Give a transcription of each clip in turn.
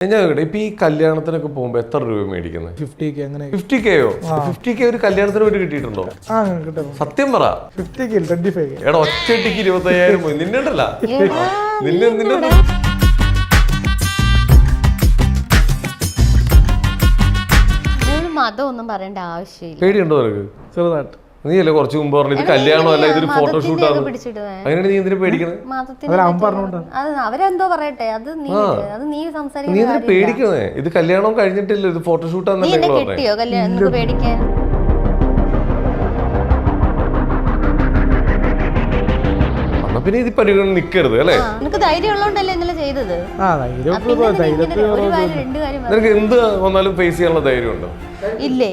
ഇപ്പൊ ഈ കല്യാണത്തിനൊക്കെ പോകുമ്പോ എത്ര രൂപ മേടിക്കുന്നത്? 50K അങ്ങനെ. 50K? 50K ഒരു കല്യാണത്തിന് വേണ്ടി കിട്ടിയിട്ടുണ്ടോ? സത്യം പറ. 50K 25K. എടാ ഒറ്റയ്ക്ക് 25,000 പോയി. നിന്നണ്ടല്ല നിന്നെ മതമൊന്നും പറയേണ്ട ആവശ്യമില്ല. പേടിയുണ്ടോ നിനക്ക്? ചെറുതായിട്ട്. നീയല്ലേ കുറച്ച് മുമ്പ് പറഞ്ഞിട്ട് കല്യാണമല്ല ഇതൊരു ഫോട്ടോഷൂട്ടാണ്, അതിനാണ് നീ എന്തിനു പേടിക്കണത്? അവരെന്തോ പറയട്ടെ, അത് നീ സംസാരിക്കുന്നത് പേടിക്കണേ. ഇത് കല്യാണം കഴിഞ്ഞിട്ടില്ല, ഇത് ഫോട്ടോഷൂട്ടാന്നല്ലേ കിട്ടിയോ കല്യാണം പേടിക്കാൻ? പിന്നെ ഇത് പരിഗണന നിക്കരുത് അല്ലേ? നിനക്ക് ധൈര്യം ഉള്ളതുകൊണ്ടല്ലേ ഇന്നലെ ചെയ്തത്. നിനക്ക് എന്ത് വന്നാലും ഫേസ് ചെയ്യാനുള്ള ധൈര്യം ഉണ്ടോ? ഇല്ലേ?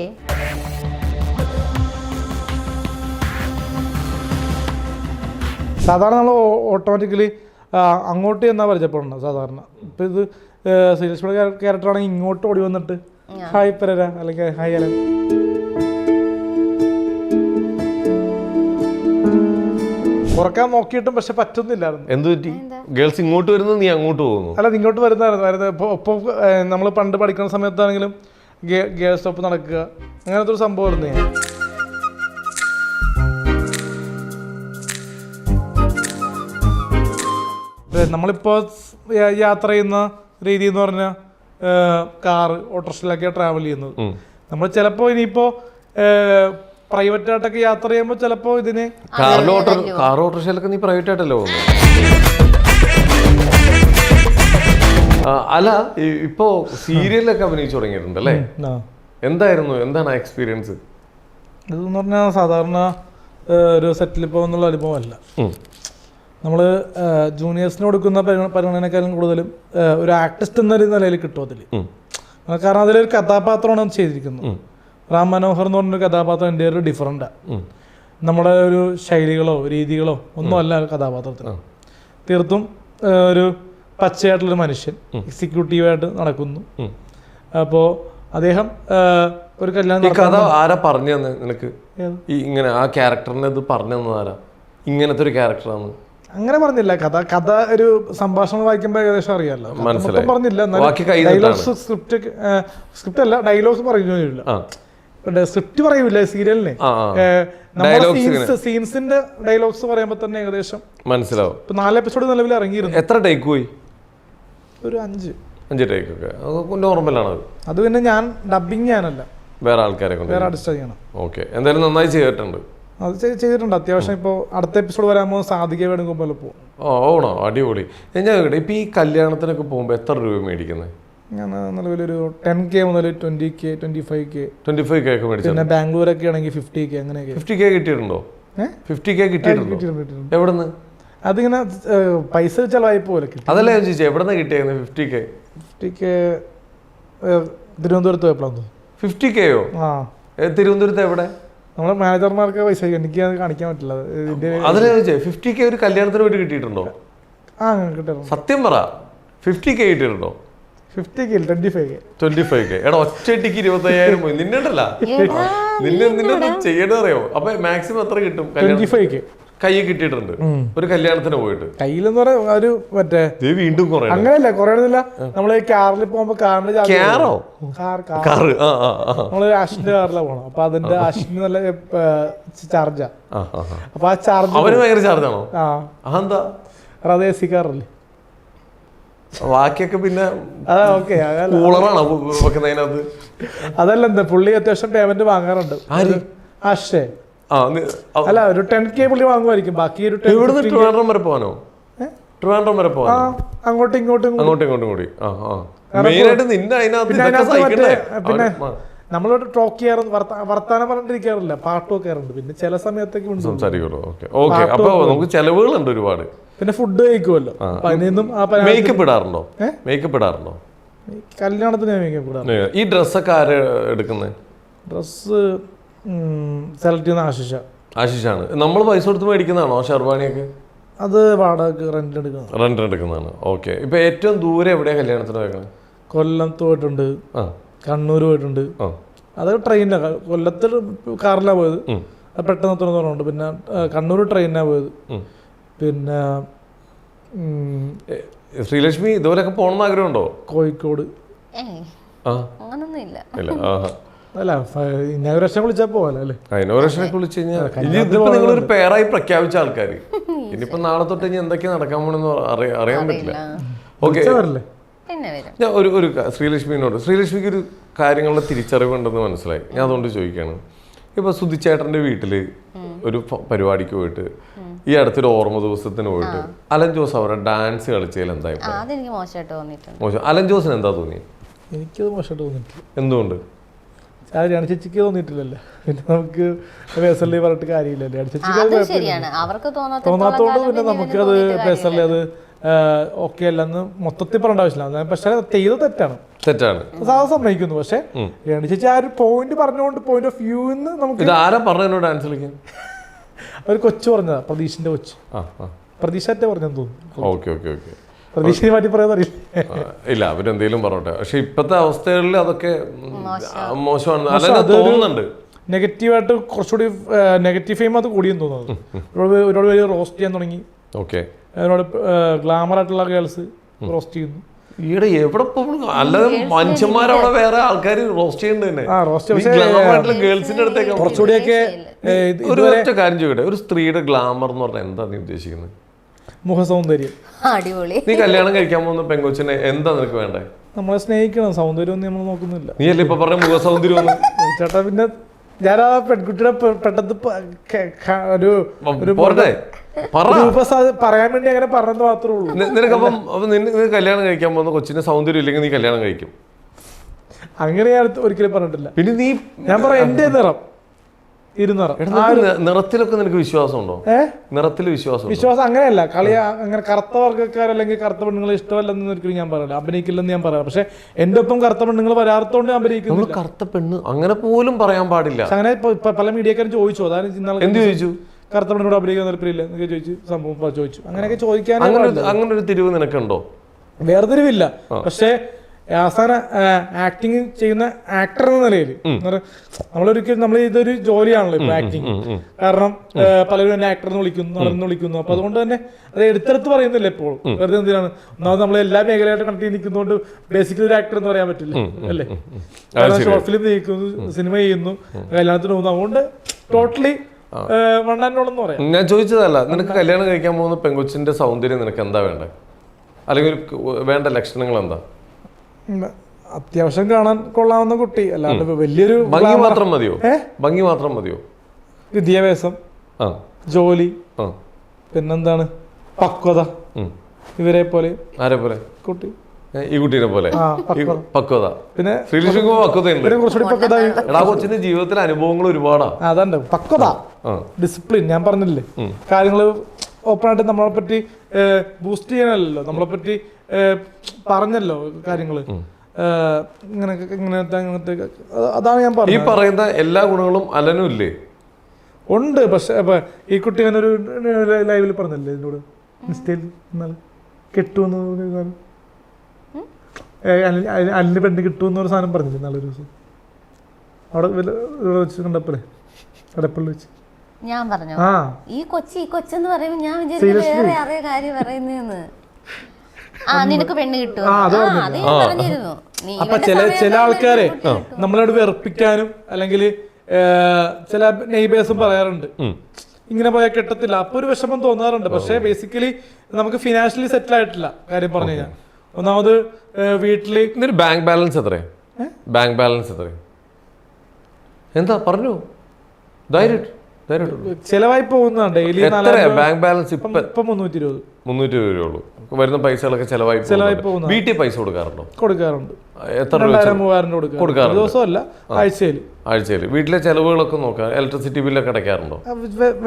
സാധാരണ നമ്മൾ ഓട്ടോമാറ്റിക്കലി അങ്ങോട്ട് എന്നാ പരിചയപ്പെടണം സാധാരണ. ഇപ്പം ഇത് സീരിയസ് ക്യാരക്ടറാണെങ്കിൽ ഇങ്ങോട്ട് ഓടി വന്നിട്ട് ഹായ് പരര അല്ലെങ്കിൽ ഹായ് അല കുറക്കാൻ നോക്കിയിട്ടും പക്ഷെ പറ്റുന്നില്ലായിരുന്നു. എന്ത് പറ്റി? ഗേൾസ് ഇങ്ങോട്ട് വരുന്നത് നീ അങ്ങോട്ട് പോകുന്നു? അല്ല, ഇങ്ങോട്ട് വരുന്നതായിരുന്നു. ഇപ്പോൾ നമ്മൾ പണ്ട് പഠിക്കുന്ന സമയത്താണെങ്കിലും ഗേൾസ് ഒപ്പം നടക്കുക അങ്ങനത്തെ ഒരു സംഭവമായിരുന്നു ഞാൻ. നമ്മളിപ്പോൾ യാത്ര ചെയ്യുന്ന രീതി എന്ന് പറഞ്ഞാൽ കാറ് ഓട്ടോറിക്ഷയിലൊക്കെയാണ് ട്രാവൽ ചെയ്യുന്നത്. നമ്മൾ ചിലപ്പോൾ ഇനിയിപ്പോൾ പ്രൈവറ്റ് ആയിട്ടൊക്കെ യാത്ര ചെയ്യുമ്പോൾ ചിലപ്പോൾ ഇതിന് കാർ ഓട്ടോറിക്ഷയിലൊക്കെ നീ പ്രൈവറ്റ് ആയിട്ടല്ലോ പോകുന്നത്. അല്ല, ഇപ്പോ സീരിയലൊക്കെ അഭിനയിച്ചു തുടങ്ങിയിട്ടുണ്ടല്ലേ? എന്താണ് എക്സ്പീരിയൻസ്? ഇതെന്ന് പറഞ്ഞാൽ സാധാരണ ഒരു സെറ്റിൽ പോകുന്നുള്ള അനുഭവമല്ല. നമ്മൾ ജൂനിയേഴ്സിന് കൊടുക്കുന്ന പരിഗണനക്കാളും കൂടുതലും ഒരു ആർട്ടിസ്റ്റ് എന്ന നിലയിൽ കിട്ടും അതിൽ. കാരണം അതിലൊരു കഥാപാത്രമാണ് ചെയ്തിരിക്കുന്നത്. റാം മനോഹർ എന്ന് പറഞ്ഞൊരു കഥാപാത്രം എൻ്റെ ഒരു ഡിഫറൻറ്റാണ്. നമ്മുടെ ഒരു ശൈലികളോ രീതികളോ ഒന്നും അല്ല കഥാപാത്രത്തിന്. തീർത്തും ഒരു പച്ചയായിട്ടുള്ളൊരു മനുഷ്യൻ എക്സിക്യൂട്ടീവായിട്ട് നടക്കുന്നു. അപ്പോൾ അദ്ദേഹം ഒരു കല്യാണം. കഥ ആരാ പറഞ്ഞു തന്നെ നിനക്ക്? ഇങ്ങനെ ആ ക്യാരക്ടറിനെ ഇത് പറഞ്ഞു തന്നതാരാ? ഇങ്ങനത്തെ ഒരു ക്യാരക്ടറാണ് അങ്ങനെ പറഞ്ഞില്ല. കഥ ഒരു സംഭാഷണം വായിക്കുമ്പോൾ ഏകദേശം അറിയാമല്ലോ. പറഞ്ഞില്ല. ഡയലോഗ്സ് സ്ക്രിപ്റ്റ് അല്ല, ഡയലോഗ്സ് പറയുന്നില്ല. സ്ക്രിപ്റ്റ് പറയൂല സീരിയലിനെ. സീൻസിന്റെ ഡയലോഗ്സ് പറയുമ്പോൾ തന്നെ ഏകദേശം മനസ്സിലാവും. ഇപ്പൊ 4 എപ്പിസോഡ് നിലവിൽ ഇറങ്ങിയിരുന്നു. എത്ര ടേക്ക് പോയി? ഒരു 5 ടേക്ക് ഒക്കെ നോർമലാണ്. അത് പിന്നെ ഞാൻ ഡബിങ് ചെയ്യാനല്ല, വേറെ ആൾക്കാരെ കൊണ്ട് വേറെ ആർട്ടിസ്റ്റ് ചെയ്യണം. ഓക്കെ, എന്തായാലും നന്നായി ചെയ്തിട്ടുണ്ട്. അത് ചെയ്തിട്ടുണ്ട് അത്യാവശ്യം. ഇപ്പോൾ അടുത്ത എപ്പിസോഡ് വരാമ്പോൾ സാധിക വേണമെങ്കിൽ പോകും. ഓണോ, അടിപൊളി. ഞാൻ ഇപ്പൊ ഈ കല്യാണത്തിനൊക്കെ പോകുമ്പോ എത്ര രൂപ മേടിക്കുന്നത്? ഞാൻ നിലവിലൊരു 10K മുതൽ 20K 25K ഒക്കെ മേടിച്ചു. പിന്നെ ബാംഗ്ലൂരൊക്കെ ആണെങ്കിൽ 50K അങ്ങനെയൊക്കെ. 50K കിട്ടിയിട്ടുണ്ടോ? 50K കിട്ടിയിട്ടുണ്ടോ? എവിടെന്ന്? അതിങ്ങനെ പൈസ ചെലവായി പോലെ. അതല്ല ഞാൻ ചോദിച്ചത്, എവിടെന്ന് കിട്ടിയത് 50K? തിരുവനന്തപുരത്ത് പോയപ്പോഴാണ്. 50Kയോ? തിരുവനന്തപുരത്ത് എവിടെ? നമ്മളെ മാനേജർമാർക്ക് പൈസ എനിക്ക് അത് കാണിക്കാൻ പറ്റില്ല. അതിനെ ചോദിച്ചേ, 50K ഒരു കല്യാണത്തിന് വേണ്ടി കിട്ടിയിട്ടുണ്ടോ? കിട്ടും. സത്യം പറ, 50K കിട്ടിയിട്ടുണ്ടോ? 50K 25K. എടാ ഒറ്റയ്ക്ക് 25,000 പോയി. നിന്നണ്ടല്ല നിന്നെ ചെയ്യണറിയോ? അപ്പൊ മാക്സിമം എത്ര കിട്ടും? 25K കൈ കിട്ടിയിട്ടുണ്ട് ഒരു കല്യാണത്തിന് പോയിട്ട്. കയ്യിലെന്ന് പറയാ ഒരു മറ്റേ വീണ്ടും കുറെ അങ്ങനെയല്ല, കുറയണില്ല. നമ്മള് കാറിൽ പോകുമ്പോ കാറിന്റെ നമ്മള് അശ്വിന്റെ കാറിലാണ് പോണം. അപ്പൊ അതിന്റെ അശ്വിന് നല്ല ചാർജാ. അപ്പൊ ആ ചാർജ് അവന് ഭയങ്കര ചാർജാണോ? എന്താ അത് AC കാറല്ലേ. ബാക്കിയൊക്കെ പിന്നെ വെക്കുന്നതിനകത്ത് അതല്ല, എന്താ പുള്ളി അത്യാവശ്യം പേയ്മെന്റ് വാങ്ങാറുണ്ട്. അശ്വേ അല്ല, ഒരു 10K പുള്ളി വാങ്ങുമായിരിക്കും. ബാക്കി ഒരു ട്രിവാൻഡ്രം വരെ പോകാനോ? ട്രിവാൻഡ്രം വരെ പോകാനോ? അങ്ങോട്ടും ഇങ്ങോട്ടും കൂടി. പിന്നെ നമ്മളോട് ടോക്ക് ചെയ്യാറുണ്ട്, വർത്താനം പറഞ്ഞിരിക്കാറില്ല, പാട്ട് വെക്കാറുണ്ട്. പിന്നെ ചില സമയത്തൊക്കെ സംസാരിക്കുള്ളൂ. അപ്പൊ നമുക്ക് ചെലവുകളുണ്ട് ഒരുപാട്. പിന്നെ ഫുഡ് കഴിക്കുമല്ലോ. മേക്കപ്പ് ഇടാറുണ്ടോ? കല്യാണത്തിന് മേക്കപ്പ് ഇടാറുണ്ട്. ഈ ഡ്രസ്സൊക്കെ ആര് എടുക്കുന്നത്? ഡ്രസ്സ് സെലക്ട് ചെയ്യുന്ന ആശിഷാണ്. നമ്മൾ പൈസ കൊടുത്ത് മേടിക്കുന്നതാണോ ഷെർവാണിയൊക്കെ? അത് വാടക റെന്റ് എടുക്കുന്നതാണ്. ഓക്കെ. ഇപ്പൊ ഏറ്റവും ദൂരെ എവിടെയാ കല്യാണത്തിന് പോയത്? കൊല്ലത്ത് പോയിട്ടുണ്ട്, കണ്ണൂർ പോയിട്ടുണ്ട്. അത് ട്രെയിനിലാണ്. കൊല്ലത്ത് കാറിലാണ് പോയത്, അത് പെട്ടെന്ന് എത്തുന്നതുകൊണ്ട്. പിന്നെ കണ്ണൂർ ട്രെയിനിനാണ് പോയത്. പിന്നെ ശ്രീലക്ഷ്മി ഇതുപോലെയൊക്കെ പോകണമെന്ന് ആഗ്രഹമുണ്ടോ? കോഴിക്കോട് ആ അങ്ങനൊന്നും ഇല്ല. ഇല്ല. ആഹാ. അല്ല ഇനാഗുറേഷൻ വിളിച്ചാൽ പോകാലോ അല്ലേ? ഇനോഗ്രേഷനൊക്കെ വിളിച്ചു കഴിഞ്ഞാൽ ഇതിപ്പോ നിങ്ങളൊരു പേരായി പ്രഖ്യാപിച്ച ആൾക്കാർ ഇനിയിപ്പോ നാളെ തൊട്ട് ഇനി എന്തൊക്കെയാ നടക്കാൻ പോണെന്ന് അറിയാൻ പറ്റില്ല. ഓക്കെ, പിന്നെ വരും. ഞാൻ ഒരു ശ്രീലക്ഷ്മിക്ക് ഒരു കാര്യങ്ങളുടെ തിരിച്ചറിവുണ്ടെന്ന് മനസ്സിലായി. ഞാൻ അതുകൊണ്ട് ചോദിക്കുകയാണ്. ഇപ്പൊ സുധിച്ചേട്ടന്റെ വീട്ടില് ഒരു പരിപാടിക്ക് പോയിട്ട് ഈ അടുത്തൊരു ഓർമ്മ ദിവസത്തിന് പോയിട്ട് അലൻ ജോസ് അവരുടെ ഡാൻസ് കളിച്ചതിൽ എന്തായി? അതെനിക്ക് മോശമായിട്ട് തോന്നിയിട്ടുണ്ട്. മോശം. അലൻ ജോസിന് എന്താ തോന്നി? എനിക്കത് മോശമായിട്ട് തോന്നിയിട്ടില്ല. എന്തുകൊണ്ട്? ചേച്ചിക്ക് തോന്നിയിട്ടില്ലല്ലോ. പിന്നെ നമുക്ക് പേഴ്സണലി പറഞ്ഞിട്ട് കാര്യമില്ലല്ലേ. അത് ശരിയാണ്, അവർക്ക് തോന്നാത്തോണ്ട് പിന്നെ നമുക്കത് പേഴ്സണലി അത് ഓക്കെ അല്ലെന്ന് മൊത്തത്തിൽ പറയേണ്ട ആവശ്യമില്ല. പക്ഷെ ചെയ്തത് തെറ്റാണ് സമ്മതിക്കുന്നു. പക്ഷെ ചേച്ചി ആ ഒരു പോയിന്റ് പറഞ്ഞുകൊണ്ട് പോയിന്റ് ഓഫ് വ്യൂ നമുക്ക് ആരാ പറഞ്ഞു ഡാൻസ് കളിക്കാൻ? ഒരു കൊച്ചു പറഞ്ഞതാ, പ്രതീഷിന്റെ കൊച്ചു. പ്രതീഷ് പറഞ്ഞെന്ന് തോന്നുന്നു. Okay okay okay. പ്രതീക്ഷയെ മാറ്റി പറയാറില്ല. ഇല്ല, അവരെന്തെങ്കിലും പറഞ്ഞോട്ടെ. പക്ഷെ ഇപ്പത്തെ അവസ്ഥകളിൽ അതൊക്കെ മോശമാണ് അല്ല തോന്നുന്നുണ്ട്. നെഗറ്റീവായിട്ട് കുറച്ചുകൂടി നെഗറ്റീവ് ഫെയിം അത് കൂടിയെന്ന് തോന്നുന്നത്. ഒരുപാട് പേര് റോസ്റ്റ് ചെയ്യാൻ തുടങ്ങി. ഓക്കെ, ഒരുപാട് ഗ്ലാമർ ആയിട്ടുള്ള ഗേൾസ് റോസ്റ്റ് ചെയ്യുന്നു. ഈടെ എവിടെ അല്ലാതെ മനുഷ്യന്മാരവിടെ വേറെ ആൾക്കാർ റോസ്റ്റ് ചെയ്യുന്നുണ്ട് തന്നെ. ഗേൾസിന്റെ അടുത്തേക്ക് കുറച്ചുകൂടിയൊക്കെ ഒരു ഒറ്റ കാര്യം ചോദിക്കട്ടെ, ഒരു സ്ത്രീയുടെ ഗ്ലാമർ എന്ന് പറഞ്ഞാൽ എന്താ നീ ഉദ്ദേശിക്കുന്നത്? മുഖസൗന്ദര്യം. അടിപൊളി. നീ കല്യാണം കഴിക്കാൻ പോകുന്ന പെങ്കൊച്ചിനെ എന്താ നിനക്ക് വേണ്ടേ? നമ്മളെ സ്നേഹിക്കണം. സൗന്ദര്യം ഒന്നും നമ്മൾ നോക്കുന്നില്ല. നീ അല്ലേ ഇപ്പൊ പറഞ്ഞ മുഖസൗന്ദര്യം? ചേട്ടാ പിന്നെ ഞാൻ ആ പെൺകുട്ടിയുടെ പെട്ടെന്ന് പറയാൻ വേണ്ടി അങ്ങനെ പറഞ്ഞത് മാത്രമേ ഉള്ളൂ. നിനക്കപ്പം നിനക്ക് കല്യാണം കഴിക്കാൻ പോകുന്ന കൊച്ചിന്റെ സൗന്ദര്യം ഇല്ലെങ്കിൽ നീ കല്യാണം കഴിക്കും? അങ്ങനെ ഞാൻ ഒരിക്കലും പറഞ്ഞിട്ടില്ല. പിന്നെ നീ ഞാൻ പറയാം എന്റെ നിറം നിറത്തിലൊക്കെ നിനക്ക് വിശ്വാസമുണ്ടോ? നിറത്തിൽ വിശ്വാസം അങ്ങനെയല്ല. അങ്ങനെ കറുത്ത വർഗ്ഗക്കാർ അല്ലെങ്കിൽ കറുത്ത പെണ്ണുങ്ങളെ ഇഷ്ടമല്ലെന്ന് ഒരിക്കലും ഞാൻ പറയില്ല. അഭിനയിക്കില്ലെന്ന് ഞാൻ പറയാം. പക്ഷെ എന്റെ ഒപ്പം കറുത്ത പെണ്ണുങ്ങൾ വരാത്തോണ്ട് അഭിനയിക്കുന്നു. കറുത്ത പെണ്ണ് അങ്ങനെ പോലും പറയാൻ പാടില്ല. അങ്ങനെ പല മീഡിയക്കാരും ചോദിച്ചു. അതാണ് എന്ത് ചോദിച്ചു? കറുത്ത പെണ്ണുകൂടെ അഭിനയിക്കാൻ താല്പര്യമില്ല എന്നൊക്കെ ചോദിച്ചു. സംഭവം ചോദിച്ചു. അങ്ങനെയൊക്കെ ചോദിക്കാൻ അങ്ങനെ ഒരു തിരിവ് നിനക്കുണ്ടോ? വേർതിരിവില്ല. പക്ഷെ അവസാന ആക്ടിങ് ചെയ്യുന്ന ആക്ടർ എന്ന നിലയിൽ നമ്മൾ ഇതൊരു ജോലിയാണല്ലോ ഇപ്പൊ ആക്ടിങ്. കാരണം പലരും എന്നെ ആക്ടർ എന്ന് വിളിക്കുന്നു, നടന്ന് വിളിക്കുന്നു. അപ്പൊ അതുകൊണ്ട് തന്നെ അത് എടുത്തെടുത്ത് പറയുന്നില്ല എപ്പോഴും. വെറുതെ എന്തിനാണ്? ഒന്നാമത് നമ്മൾ എല്ലാ മേഖലയായിട്ട് കണക്ട് ചെയ്ത് നിൽക്കുന്നതുകൊണ്ട് ബേസിക്കലി ഒരു ആക്ടർ എന്ന് പറയാൻ പറ്റില്ല അല്ലേ. ഷോർട്ട് ഫിലിം ചെയ്യിക്കുന്നു, സിനിമ ചെയ്യുന്നു, കല്യാണത്തിന് പോകുന്നു. അതുകൊണ്ട് ടോട്ടലി വണ്ണാനോടെന്ന് പറയാം. ഞാൻ ചോദിച്ചതല്ല, നിനക്ക് കല്യാണം കഴിക്കാൻ പോകുന്ന പെങ്കൊച്ചിന്റെ സൗന്ദര്യം നിനക്ക് എന്താ വേണ്ടേ? അല്ലെങ്കിൽ വേണ്ട ലക്ഷണങ്ങൾ എന്താ? അത്യാവശ്യം കാണാൻ കൊള്ളാവുന്ന കുട്ടി, അല്ലാണ്ട് വലിയൊരു ഭംഗി മാത്രം മതിയോ? ഭംഗി മാത്രം മതിയോ? വിദ്യാഭ്യാസം, ജോലി, പിന്നെന്താണ് പക്വത. ഇവരെ പോലെ. ആരെ പോലെ? കുട്ടി ഈ കുട്ടീനെ പോലെ പക്വത. പിന്നെ ശ്രീലക്ഷ്മിക്ക് പക്വതയുണ്ട്. എടാ കൊച്ചിന്റെ ജീവിതത്തിലെ അനുഭവങ്ങൾ ഒരുപാടാ. അതുണ്ട് പക്വത, ഡിസിപ്ലിൻ. ഞാൻ പറഞ്ഞില്ലേ കാര്യങ്ങള് ഓപ്പൺ ആയിട്ട് നമ്മളെ പറ്റി ബൂസ്റ്റ് ചെയ്യാനല്ലോ, നമ്മളെ പറ്റി പറഞ്ഞല്ലോ കാര്യങ്ങള് ഇങ്ങനത്തെ. അതാണ് ഞാൻ പറഞ്ഞത്. ഈ പറയുന്ന എല്ലാ ഗുണങ്ങളും അലനും ഇല്ലേ? ഉണ്ട്. പക്ഷെ ഈ കുട്ടി അങ്ങനെ ഒരു ലൈവിൽ പറഞ്ഞല്ലേ എന്നോട്, ഇൻസ്റ്റയിൽ കിട്ടുമെന്ന്, അലിന് പെണ്ണ് കിട്ടുമെന്നൊരു സാധനം പറഞ്ഞില്ലേ നാളെ ഒരു ദിവസം അവിടെ വെച്ച് കണ്ടപ്പോഴേ കടപ്പള്ളി വെച്ച്. ഞാൻ പറഞ്ഞു ഈ കൊച്ചെന്ന് പറയുമ്പോ ഞാൻ വിചാരിച്ചു വേറെ അറിയ കാര്യം പറയുന്നേന്ന്. നിനക്ക് പെണ്ണ് കിട്ടും. അപ്പൊ ചില ആൾക്കാരെ നമ്മളോട് വെറുപ്പിക്കാനും അല്ലെങ്കിൽ ചില നെയ്ബേഴ്സും പറയാറുണ്ട് ഇങ്ങനെ പോയാൽ കിട്ടത്തില്ല. അപ്പൊ ഒരു വിഷമം തോന്നാറുണ്ട്. പക്ഷെ ബേസിക്കലി നമുക്ക് ഫിനാൻഷ്യലി സെറ്റിൽ ആയിട്ടില്ല. കാര്യം പറഞ്ഞു കഴിഞ്ഞാൽ ഒന്നാമത് വീട്ടില് ബാങ്ക് ബാലൻസ് എത്രയാ? ബാങ്ക് ബാലൻസ് എത്രയാ? എന്താ പറഞ്ഞു? ചെലവായി പോകുന്നതാണ് ഡെയിലി. ബാങ്ക് ബാലൻസ് ഇപ്പൊ 320 രൂപയുള്ളൂ. വരുന്ന പൈസകളൊക്കെ ചെലവായി പോകുന്നു. വീട്ടിൽ പൈസ കൊടുക്കാറുണ്ടോ? കൊടുക്കാറുണ്ട്. എത്ര രൂപ? 2000-3000 കൊടുക്കാറുണ്ട്. ദിവസമല്ല, ആഴ്ചയിൽ. വീട്ടിലെ ചെലവുകളൊക്കെ നോക്കാം. ഇലക്ട്രിസിറ്റി ബില്ലൊക്കെ അടയ്ക്കാറുണ്ടോ?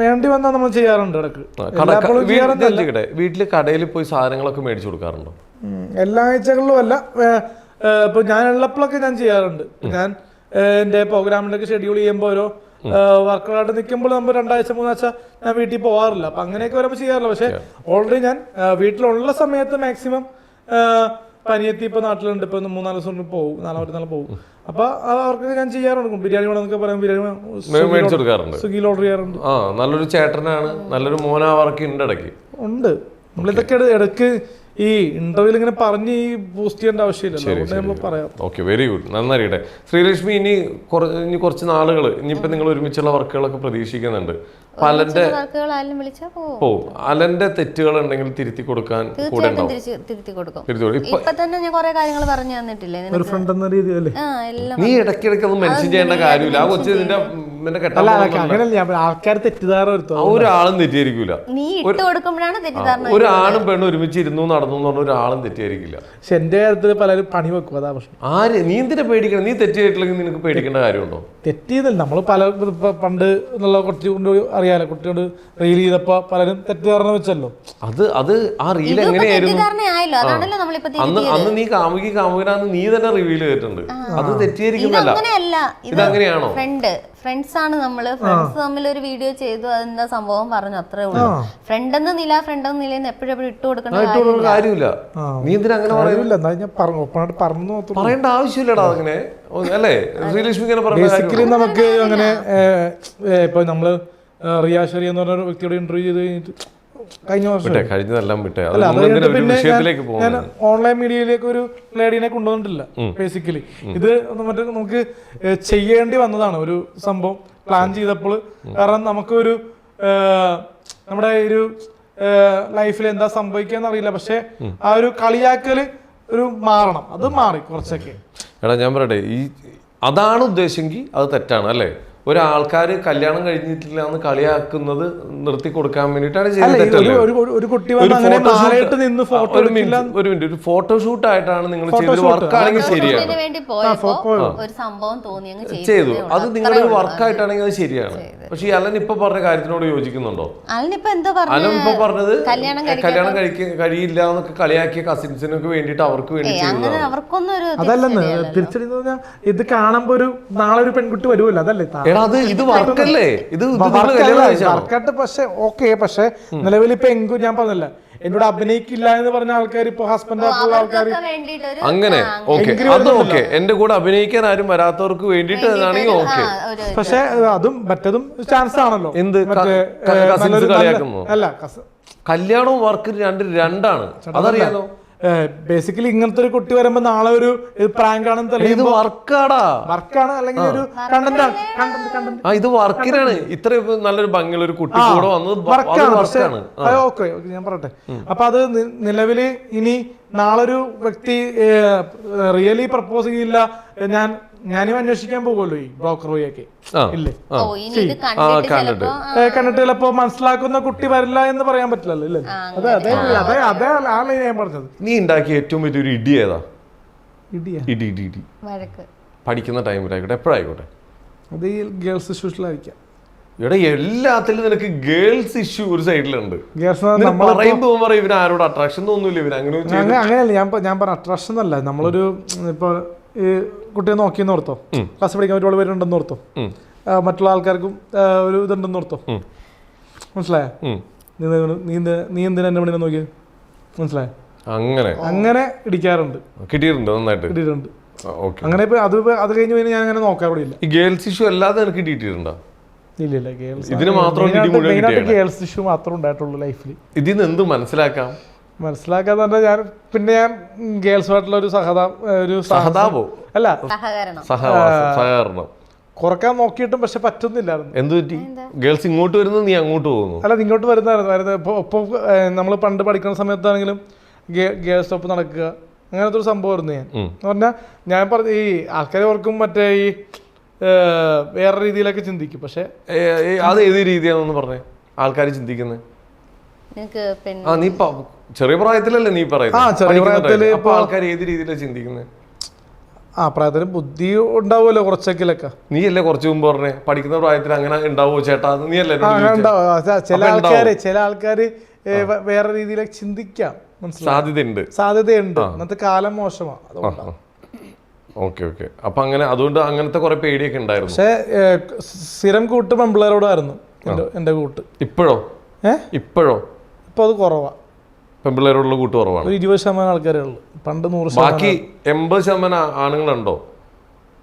വേണ്ടി വന്നാൽ നമ്മൾ ചെയ്യാറുണ്ട്. വീട്ടില് കടയിൽ പോയി സാധനങ്ങളൊക്കെ മേടിച്ചു കൊടുക്കാറുണ്ടോ? എല്ലാ ആഴ്ചകളിലും അല്ല. ഇപ്പൊ ഞാൻ ഉള്ളപ്പോഴൊക്കെ ഞാൻ ചെയ്യാറുണ്ട്. ഞാൻ എന്റെ പ്രോഗ്രാമിലൊക്കെ ഷെഡ്യൂൾ ചെയ്യുമ്പോൾ ഓരോ വർക്കുകളായിട്ട് നിൽക്കുമ്പോൾ നമ്മൾ 2 ആഴ്ച 3 ആഴ്ച ഞാൻ വീട്ടിൽ പോകാറില്ല. അപ്പൊ അങ്ങനെയൊക്കെ വരുമ്പോൾ ചെയ്യാറില്ല. പക്ഷെ ഓൾറെഡി ഞാൻ വീട്ടിലുള്ള സമയത്ത് മാക്സിമം പനിയെത്തി ഇപ്പൊ നാട്ടിലുണ്ട്. ഇപ്പൊ 3-4 ദിവസം പോകും, 4 പോകും. അപ്പൊ അവർക്ക് ഞാൻ ചെയ്യാറുണ്ട്. ബിരിയാണി വേണമെന്നൊക്കെ പറയാം, ബിരിയാണി മേടിച്ചു കൊടുക്കാറുണ്ട്, സ്വിഗ്ഗിയിൽ ഓർഡർ ചെയ്യാറുണ്ട്. നല്ലൊരു ചേട്ടനാണ്, നല്ലൊരു മോനാവാർക്ക് ഉണ്ട്. നമ്മളിതൊക്കെ ഇടയ്ക്ക് ഈ ഇന്റർവ്യൂവിൽ ഇങ്ങനെ പറഞ്ഞ് ഈ ബൂസ്റ്റ് ചെയ്യേണ്ട ആവശ്യമില്ലല്ലോ, അതുകൊണ്ട് നമ്മൾ പറയാം. ഓക്കെ, വെരി ഗുഡ്, നന്നായിട്ടെ. ശ്രീലക്ഷ്മി, ഇനി കുറച്ച് നാളുകൾ ഇനിയിപ്പോൾ നിങ്ങൾ ഒരുമിച്ചുള്ള വർക്കുകളൊക്കെ പ്രതീക്ഷിക്കുന്നുണ്ട്. അലന്റെ പോവും. അലന്റെ തെറ്റുകൾ ഉണ്ടെങ്കിൽ തിരുത്തി കൊടുക്കാൻ കൂടെ ഉണ്ടാവും. തിരുത്തി കൊടുക്കും. ഇപ്പൊ തന്നെ ഞാൻ കുറെ കാര്യങ്ങൾ പറഞ്ഞു തന്നിട്ടില്ലേ ഒരു ഫ്രണ്ട് എന്ന രീതിയിലല്ലേ. നീ ഇടയ്ക്കിടയ്ക്ക് ഒന്നും മെൻഷൻ ചെയ്യേണ്ട കാര്യമില്ല. ആ കൊച്ചു ആൾക്കാർ തെറ്റിദ്ധാരണ ഒരാളും തെറ്റിയായിരിക്കൂല. നീ ഇട്ട് കൊടുക്കുമ്പോഴാണ് തെറ്റിദ്ധാരണ. ഒരാണും പെണ്ണും ഒരുമിച്ച് ഇരുന്നു നടന്നു എന്ന് പറഞ്ഞ ഒരാളും തെറ്റിയായിരിക്കില്ല. പക്ഷെ എന്റെ കാര്യത്തിൽ പലരും പണി വെക്കും, അതാ പ്രശ്നം. ആര്? നീ എന്തിനാ പേടിക്കണം? നീ തെറ്റിയായിട്ടില്ലെങ്കിൽ നിനക്ക് പേടിക്കേണ്ട കാര്യമുണ്ടോ? തെറ്റിയതല്ല, നമ്മൾ പല പണ്ട് എന്നുള്ള കുറച്ച് കൊണ്ട് അറിയാലോ, കുട്ടിയോട് റീൽ ചെയ്തപ്പോ പലരും തെറ്റിദ്ധാരണ വെച്ചല്ലോ. അത് ആ റീൽ എങ്ങനെയായിരുന്നു? അന്ന് നീ കാമുകനാന്ന് നീ തന്നെ റിവീൽ ചെയ്തിട്ടുണ്ട്. അത് തെറ്റിയായിരിക്കുന്നല്ല. ഇതങ്ങനെയാണോ? ഫ്രണ്ട്സ് ആണ് നമ്മള്. ഫ്രണ്ട്സ് തമ്മിൽ ഒരു വീഡിയോ ചെയ്തു, അതെന്താ സംഭവം പറഞ്ഞു, അത്രേ ഉള്ളൂ. ഫ്രണ്ട് എന്ന നില എപ്പോഴും ഇട്ട് കൊടുക്കേണ്ട കാര്യമില്ല. നീ എന്തിനാ അങ്ങനെ പറയൂല? പറയേണ്ട ആവശ്യമില്ലടാ അങ്ങനെ, അല്ലേ? ശ്രീലക്ഷ്മി ബേസിക്കലി നമുക്ക് അങ്ങനെ ഇപ്പൊ നമ്മള് റിയ ഷെറി എന്ന് പറഞ്ഞ ഒരു വ്യക്തിയോട് ഇന്റർവ്യൂ ചെയ്ത് കഴിഞ്ഞിട്ട് കഴിഞ്ഞ വർഷം ഞാൻ ഓൺലൈൻ മീഡിയയിലേക്ക് ഒരു ലേഡീനെ കൊണ്ടുവന്നിട്ടില്ല. ബേസിക്കലി ഇത് മറ്റേ നമുക്ക് ചെയ്യേണ്ടി വന്നതാണ് ഒരു സംഭവം പ്ലാൻ ചെയ്തപ്പോൾ. കാരണം നമുക്കൊരു നമ്മുടെ ഒരു ലൈഫിൽ എന്താ സംഭവിക്കാന്ന് അറിയില്ല, പക്ഷെ ആ ഒരു കളിയാക്കല് ഒരു മാറണം, അത് മാറി കുറച്ചൊക്കെ. എടാ ഞാൻ പറയട്ടെ, അതാണ് ഉദ്ദേശമെങ്കിൽ അത് തെറ്റാണ്, അല്ലേ? ഒരാൾക്കാര് കല്യാണം കഴിഞ്ഞിട്ടില്ല എന്ന് കളിയാക്കുന്നത് നിർത്തി കൊടുക്കാൻ വേണ്ടിട്ടാണ് ഒരു ഫോട്ടോഷൂട്ട് ആയിട്ടാണ് നിങ്ങൾ ചെയ്തത്. വർക്കാണെങ്കിൽ ശരിയാണ്, ചെയ്തു. അത് നിങ്ങളുടെ വർക്കായിട്ടാണെങ്കിൽ അത് ശരിയാണ്. പക്ഷെ ഈ അലൻ ഇപ്പൊ പറഞ്ഞ കാര്യത്തിനോട് യോജിക്കുന്നുണ്ടോ? അലൻ ഇപ്പൊ പറഞ്ഞത് കല്യാണം കഴിയില്ല എന്നൊക്കെ കളിയാക്കിയ കസിൻസിനൊക്കെ വേണ്ടിട്ട് അവർക്ക് വേണ്ടി അതല്ലെന്ന് തിരിച്ചറിയുന്ന പറഞ്ഞാൽ ഇത് കാണുമ്പോ ഒരു നാളെ ഒരു പെൺകുട്ടി വരുമല്ലോ, അതല്ലേ? ഇത് വർക്കല്ലേ? ഇത് വർക്കായിട്ട്. പക്ഷെ ഓക്കെ, പക്ഷെ നിലവിൽ ഇപ്പൊ ഞാൻ പറഞ്ഞില്ല, എന്നോട് അഭിനയിക്കില്ല എന്ന് പറഞ്ഞ ആൾക്കാർ ഇപ്പൊ ഹസ്ബൻഡ് ആയിട്ടുള്ള ആൾക്കാർ അങ്ങനെ ഓക്കെ, അത് ഓക്കെ. എന്റെ കൂടെ അഭിനയിക്കാൻ ആരും വരാത്തവർക്ക് വേണ്ടിട്ട് ഓക്കെ. പക്ഷെ അതും മറ്റതും ചാൻസ് ആണല്ലോ. എന്ത് അല്ല, കല്യാണവും വർക്ക് രണ്ടാണ്, അതറിയാലോ. ബേസിക്കലി ഇങ്ങനത്തെ ഒരു കുട്ടി വരുമ്പോ നാളെ ഒരു പ്രാങ്ക് ആണെന്ന് ഇത് വർക്കാണ് അല്ലെങ്കിൽ ഒരു കണ്ടന്റ്. ഇത് വർക്കിനാണ്. ഇത്ര നല്ലൊരു ഭംഗിയുള്ള ഒരു കുട്ടി കൂടെ വന്നത് വർക്കാണ്. ഓക്കെ, ഞാൻ പറയട്ടെ. അപ്പൊ അത് നിലവില് ഇനി നാളൊരു വ്യക്തി റിയലി പ്രപ്പോസ് ചെയ്യില്ല, ഞാനും അന്വേഷിക്കാൻ പോകുമല്ലോ ഈ ബ്രോക്കർ വഴിയൊക്കെ ഇല്ലേ? കണ്ടിട്ട് ചിലപ്പോ മനസ്സിലാക്കുന്ന കുട്ടി വരില്ല എന്ന് പറയാൻ പറ്റില്ലല്ലോ, ഇല്ലേ? അതെ ഞാൻ പറഞ്ഞത്. നീ ഉണ്ടാക്കിയ ഏറ്റവും വലിയൊരു ഇടി ഏതാ? ഇടി പഠിക്കുന്ന ടൈമിലായിക്കോട്ടെ, എപ്പോഴായിക്കോട്ടെ, അത് ഈ ഗേൾസ് ഇഷ്യൂസിലായിരിക്കാം. ഇവിടെ എല്ലാത്തിലും നിനക്ക് ഗേൾസ് ഇഷ്യൂ ഒരു സൈഡിലുണ്ട്. പറയുമ്പോ ഇവന് ആരോട് അട്രാക്ഷൻ തോന്നൂല, ഇവര് അങ്ങനെയല്ല. ഞാൻ പറഞ്ഞ അട്രാക്ഷൻ അല്ല. നമ്മളൊരു ഇപ്പൊ ഈ കുട്ടിയെ നോക്കിയെന്ന് ഓർത്തോ, ക്ലാസ് പഠിക്കാൻ ഒരുപാട് പേരുണ്ടെന്ന് ഓർത്തോ, മറ്റുള്ള ആൾക്കാർക്കും ഒരു ഇതുണ്ടെന്ന് ഓർത്തോ, മനസ്സിലായോ? നീ എന്തിനാ എന്നെ പണിനെ നോക്കിയത്? മനസ്സിലായോ? അങ്ങനെ ഇടിക്കാറുണ്ട്, കിട്ടിയിട്ടുണ്ട്, നന്നായിട്ട് കിട്ടിയിട്ടുണ്ട്. അങ്ങനെ ഇപ്പൊ അത് കഴിഞ്ഞ് പിന്നെ ഞാൻ അങ്ങനെ നോക്കാറില്ല. ഈ ഗേൾസ് ഇഷ്യൂ അല്ലാതെ എനിക്ക് കിട്ടിയിട്ടുണ്ടോ? ഇല്ല, ഗേൾസ് ഗേൾസ് ഇഷ്യൂ മാത്രമേ ഉണ്ടായിട്ടുള്ളൂ ലൈഫിൽ. ഇതിന്ന് എന്ത് മനസ്സിലാക്കാന്ന് പറഞ്ഞാൽ ഞാൻ ഗേൾസുമായിട്ടുള്ള ഒരു സഹതാപോ അല്ല സഹകരണം കുറക്കാൻ നോക്കിയിട്ടും പക്ഷെ പറ്റുന്നില്ലായിരുന്നു. എന്ത് പറ്റി? ഗേൾസ് ഇങ്ങോട്ട് വരുന്നത് നീ അങ്ങോട്ട് പോകുന്നു? അല്ല, ഇങ്ങോട്ട് വരുന്നതായിരുന്നു. ഒപ്പം നമ്മൾ പണ്ട് പഠിക്കുന്ന സമയത്താണെങ്കിലും ഗേൾസ് ഒപ്പം നടക്കുക, അങ്ങനത്തെ ഒരു സംഭവമായിരുന്നു. ഞാൻ പറഞ്ഞ ഈ ആൾക്കാരെ ഓർക്കും മറ്റേ ഈ വേറെ രീതിയിലൊക്കെ ചിന്തിക്കും. പക്ഷെ അത് ഏത് രീതിയാണെന്ന് പറഞ്ഞേ ആൾക്കാർ ചിന്തിക്കുന്നത്? നീ ചെറിയ പ്രായത്തിലല്ലേ നീ പറയുന്നത്? ആൾക്കാർ ഏത് രീതിയിലാണ് ചിന്തിക്കുന്നത്? ആ പ്രായത്തിൽ ബുദ്ധി ഉണ്ടാവുമല്ലോ കുറച്ചൊക്കെ. നീ അല്ലേ കുറച്ച് മുമ്പ് പറഞ്ഞേ പഠിക്കുന്ന പ്രായത്തിൽ അങ്ങനെ ഉണ്ടാവോ ചേട്ടാ? നീ അല്ലേ? ചില ആൾക്കാര് വേറെ രീതിയിലൊക്കെ ചിന്തിക്കാം, സാധ്യതയുണ്ട്. ഇന്നത്തെ കാലം മോശമാണ്, അതുകൊണ്ടാണ്. ഓക്കെ. അപ്പൊ അങ്ങനെ അതുകൊണ്ട് അങ്ങനത്തെ കുറെ പേടിയൊക്കെ ഉണ്ടായിരുന്നു. പക്ഷെ സ്ഥിരം കൂട്ട് പെമ്പിള്ളേരോടായിരുന്നു എന്റെ കൂട്ട്. ഇപ്പോഴോ? ഇപ്പൊ അത് കുറവാ. പെമ്പിള്ളേരോടുള്ള കൂട്ട് കുറവാണ്. 20% ആൾക്കാരേ ഉള്ളൂ. പണ്ട് 100%. ബാക്കി 80% ആണുങ്ങളുണ്ടോ?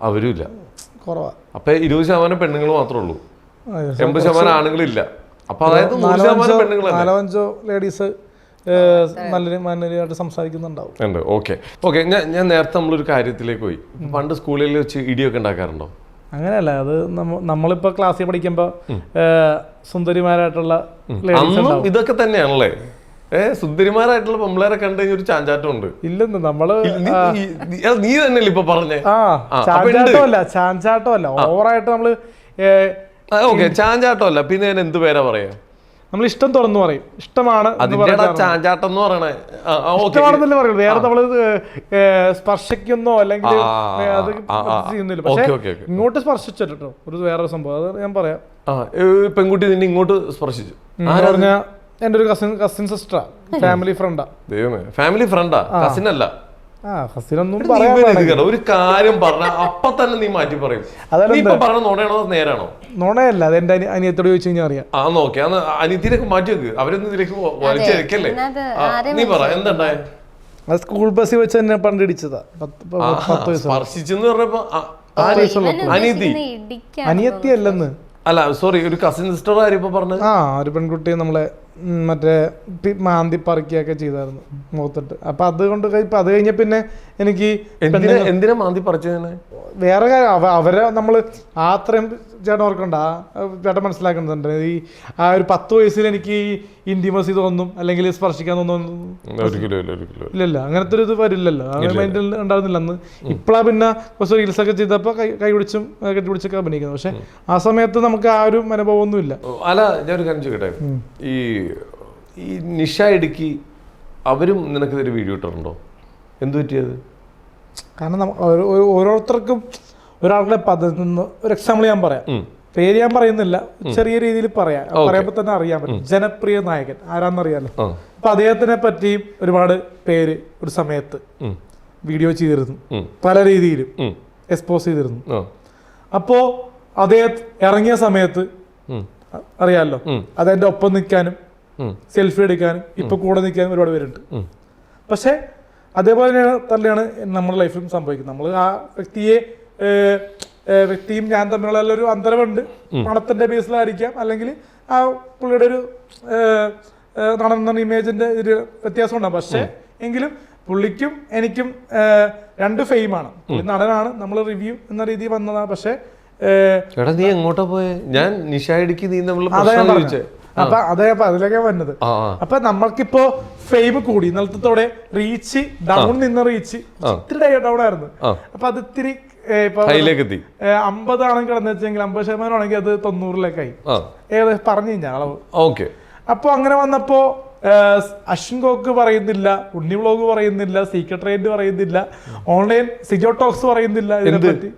അവരും ഇല്ല, കുറവാ. അപ്പൊ 20% പെണ്ണുങ്ങൾ മാത്രമേ ഉള്ളൂ, 80% ആണുങ്ങളില്ല. അപ്പൊ അതായത് 100% പെണ്ണുങ്ങൾ. 4-5 ലേഡീസ് നല്ലൊരു സംസാരിക്കുന്നുണ്ടാവും. ഉണ്ട്. Okay okay. ഞാൻ നേരത്തെ നമ്മളൊരു കാര്യത്തിലേക്ക് പോയി. പണ്ട് സ്കൂളിൽ വെച്ച് ഇടിയൊക്കെ ഉണ്ടാക്കാറുണ്ടോ? അങ്ങനെയല്ല, അത് നമ്മളിപ്പോ ക്ലാസ്സിൽ പഠിക്കുമ്പോ സുന്ദരിമാരായിട്ടുള്ള ഇതൊക്കെ തന്നെയാണല്ലേ? സുന്ദരിമാരായിട്ടുള്ള പെമ്പിളേരെ കണ്ടു കഴിഞ്ഞ ഒരു ചാഞ്ചാട്ടം ഉണ്ട്. ഇല്ലെന്ന് നമ്മള് നീ തന്നെയല്ലേ ഇപ്പൊ പറഞ്ഞേ? ചാഞ്ചാട്ടമല്ല, ഓവറായിട്ട് നമ്മള് ഓക്കെ ചാഞ്ചാട്ടമല്ല, പിന്നെ ഞാൻ എന്ത് പേരാ പറയാ? നമ്മൾ ഇഷ്ടം തുറന്നു പറയും. ഇഷ്ടമാണ് ചാഞ്ചാട്ടം എന്ന് പറയണേ. ഇഷ്ടമാണെന്നല്ലേ പറയുള്ളൂ. വേറെ നമ്മള് സ്പർശിക്കുന്നോ അല്ലെങ്കിൽ അത് ചെയ്യുന്നില്ല. പക്ഷെ ഇങ്ങോട്ട് സ്പർശിച്ചിട്ടോ ഒരു വേറൊരു സംഭവം, അത് ഞാൻ പറയാം. പെൺകുട്ടി നിന്നെ ഇങ്ങോട്ട് സ്പർശിച്ചു പറഞ്ഞ എന്റെ ഒരു കസിൻ സിസ്റ്ററാ, ഫാമിലി ഫ്രണ്ടാ. ദൈവമേ, ഫാമിലി ഫ്രണ്ടാ, കസിൻ അല്ല. ഒരു കാര്യം പറഞ്ഞ അപ്പൊ തന്നെ നീ മാറ്റി പറയും. പറഞ്ഞ നോണയാണോ നേരാണോ? നോണയല്ല, അത് എന്റെ അനിയത്തോട് ചോദിച്ചു കഴിഞ്ഞാൽ അറിയാം. ആ നോക്കെ അനിയത്തിലേക്ക് മാറ്റി വെക്ക്, അവരൊന്നും ഇതിലേക്ക് വലിച്ചെടുക്കല്ലേ. നീ പറ എന്തുണ്ടായ? അത് സ്കൂൾ ബസ്സിൽ വെച്ച് തന്നെ പണ്ട് ഇടിച്ചതാ. 10 വയസ്സ് സ്പർശിച്ചെന്ന് പറഞ്ഞപ്പോ അനിയത്തി അല്ലെന്ന്. അല്ല സോറി, ഒരു കസിൻ സിസ്റ്റർ ആരും ഇപ്പൊ പറഞ്ഞത്. ഒരു പെൺകുട്ടി നമ്മളെ മറ്റേ മാന്തി പറിക്കുകയൊക്കെ ചെയ്തായിരുന്നു മുഖത്തിട്ട്. അപ്പൊ അതുകൊണ്ട് അത് കഴിഞ്ഞ പിന്നെ എനിക്ക് എന്തിനാ മാന്തി പറിച്ചത്? വേറെ കാര്യം, അവരെ നമ്മള് അത്രയും ചേട്ടൻ ഓർക്കണ്ട, ചേട്ടൻ മനസ്സിലാക്കുന്നുണ്ട്. ഈ ഒരു 10 വയസ്സിൽ എനിക്ക് ഈ ഇന്റിമസി തോന്നും അല്ലെങ്കിൽ സ്പർശിക്കാൻ തോന്നുന്നു ഇല്ലല്ലോ, അങ്ങനത്തെ ഒരു ഇത് വരില്ലല്ലോ, അങ്ങനെ മൈൻഡിൽ ഉണ്ടായിരുന്നില്ല അന്ന്. ഇപ്പളാ പിന്നെ കുറച്ച് റീൽസ് ഒക്കെ ചെയ്തപ്പോ കൈ പിടിച്ചും കെട്ടിപ്പിടിച്ചൊക്കെ അഭിനയിക്കുന്നത്. പക്ഷെ ആ സമയത്ത് നമുക്ക് ആ ഒരു അനുഭവം ഒന്നും ഇല്ല. അല്ല ഞാൻ ഒരു കാര്യം ചോദിക്കട്ടെ, ഈ നിഷ ഇടുക്കി അവരും നിനക്ക് വീഡിയോ ഇട്ടിട്ടുണ്ടോ? എന്ത് പറ്റിയത്? കാരണം ഓരോരുത്തർക്കും ഒരാളുടെ ഒരു എക്സാമ്പിൾ ഞാൻ പറയാം, പേര് ഞാൻ പറയുന്നില്ല, ചെറിയ രീതിയിൽ പറയുമ്പോ തന്നെ അറിയാൻ പറ്റും. ജനപ്രിയ നായകൻ ആരാന്നറിയാലോ. അപ്പൊ അദ്ദേഹത്തിനെ പറ്റിയും ഒരുപാട് പേര് ഒരു സമയത്ത് വീഡിയോ ചെയ്തിരുന്നു, പല രീതിയിലും എക്സ്പോസ് ചെയ്തിരുന്നു. അപ്പോ അദ്ദേഹം ഇറങ്ങിയ സമയത്ത് അറിയാലോ, അതെന്റെ ഒപ്പം നിൽക്കാനും സെൽഫി എടുക്കാനും ഇപ്പൊ കൂടെ നിൽക്കാനും ഒരുപാട് പേരുണ്ട്. പക്ഷെ അതേപോലെ തന്നെയാണ് നമ്മുടെ ലൈഫിലും സംഭവിക്കുന്നത്. നമ്മൾ ആ വ്യക്തിയും ഞാൻ തമ്മിലുള്ള ഒരു അന്തരമുണ്ട്. പണത്തിന്റെ ബേസിലായിരിക്കാം, അല്ലെങ്കിൽ ആ പുള്ളിയുടെ ഒരു നടന്ന ഇമേജിന്റെ ഒരു വ്യത്യാസം ഉണ്ടാകും. പക്ഷെ എങ്കിലും പുള്ളിക്കും എനിക്കും 2 ഫെയിമാണ്. നടനാണ്, നമ്മൾ റിവ്യൂ എന്ന രീതിയിൽ വന്നതാണ്. പക്ഷെ നീ എങ്ങോട്ടാ പോയെ? ഞാൻ നിഷ ഇടുക്കി നീ അപ്പൊ അതിലേക്കാ വന്നത്. അപ്പൊ നമ്മൾക്കിപ്പോ ഫെയിം കൂടി, ഇന്നലത്തോടെ റീച്ച് ഡൗൺ നിന്ന റീച്ച് ഇത്തിരി ഡൗൺ ആയിരുന്നു. അപ്പൊ അത് ഇത്തിരി 50 ആണെങ്കിൽ കിടന്നു വെച്ചെങ്കിൽ 50% ആണെങ്കിൽ അത് 90-ലേക്കായി ഏകദേശം പറഞ്ഞു കഴിഞ്ഞാൽ അളവ്. അപ്പൊ അങ്ങനെ വന്നപ്പോ അശ്വിൻ കോക്ക് പറയുന്നില്ല, ഉണ്ണി വ്ലോഗ് പറയുന്നില്ല, സീക്രട്ട് റേറ്റ് പറയുന്നില്ല, ഓൺലൈൻ സിജോ ടോക്സ് പറയുന്നില്ല. ഇതിനെപ്പറ്റി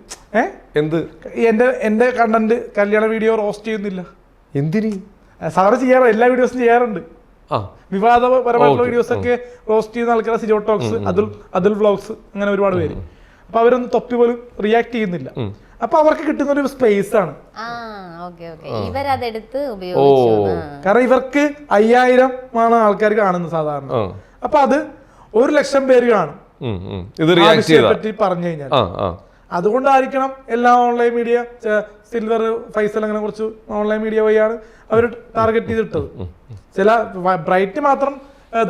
എന്റെ കണ്ടന്റ് കല്യാണ വീഡിയോ റോസ്റ്റ് ചെയ്യുന്നില്ല. എന്തിന്? സാറ് ചെയ്യാറുണ്ട്, എല്ലാ വീഡിയോസും ചെയ്യാറുണ്ട്. വിവാദപരമായിട്ടുള്ള വീഡിയോസ് ഒക്കെ റോസ്റ്റ് ചെയ്യുന്ന ആൾക്കാരെ സിജോ ടോക്സ്, അതുൽ വ്ലോഗ്സ്, അങ്ങനെ ഒരുപാട് പേര്. അപ്പൊ അവരൊന്നും തൊപ്പി പോലും റിയാക്ട് ചെയ്യുന്നില്ല. അപ്പൊ അവർക്ക് കിട്ടുന്ന ഒരു സ്പേസ് ആണ്. കാരണം ഇവർക്ക് 5000 ആണ് ആൾക്കാർ കാണുന്നത് സാധാരണ. അപ്പൊ അത് 100,000 പേര് കാണും പറ്റി പറഞ്ഞു കഴിഞ്ഞാൽ. അതുകൊണ്ടായിരിക്കണം എല്ലാ ഓൺലൈൻ മീഡിയ, സിൽവർ, ഫൈസൽ, അങ്ങനെ കുറച്ച് ഓൺലൈൻ മീഡിയ വഴിയാണ് അവർ ടാർഗറ്റ് ചെയ്തിട്ടത്. ചില ബ്രൈറ്റ് മാത്രം